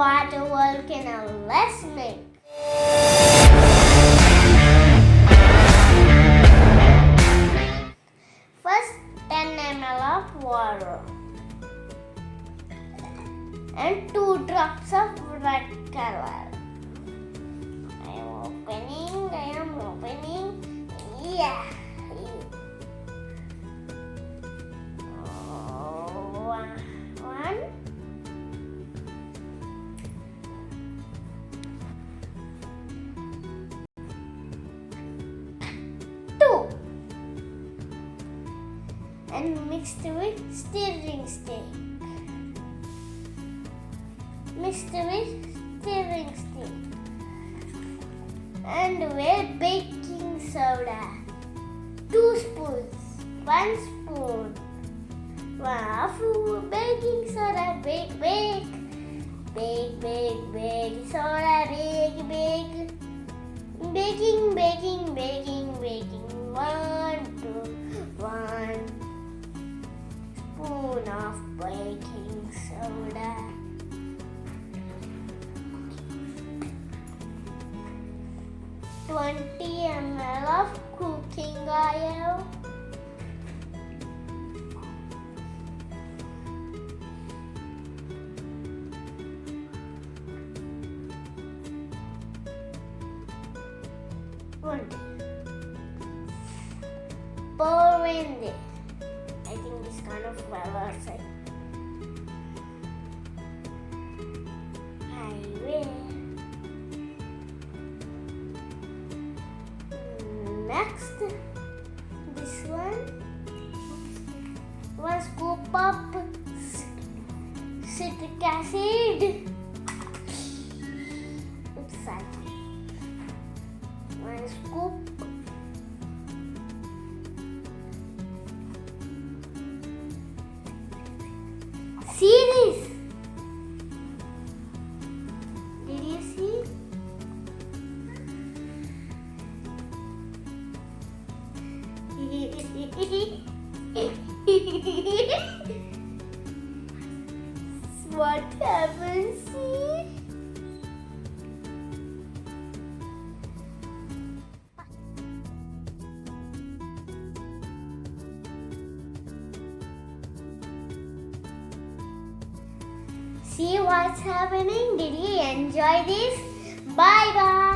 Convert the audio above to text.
water volcano. Let's make. First 10 ml of water and 2 drops of red color. I am opening. Yeah. One. Two. And mixed with stirring stick. And with baking soda. 2 spoons. 1 spoon. Wow, baking soda, bake soda, baking. 1 spoon of baking soda. 20 ml of cooking oil. 1. Pour in there. I think it's kind of well outside. I will. Next, this one. 1 scoop of citric acid. Oops, sorry. 1 scoop. See this? Did you see? What happened? See? See what's happening? Did you enjoy this? Bye bye.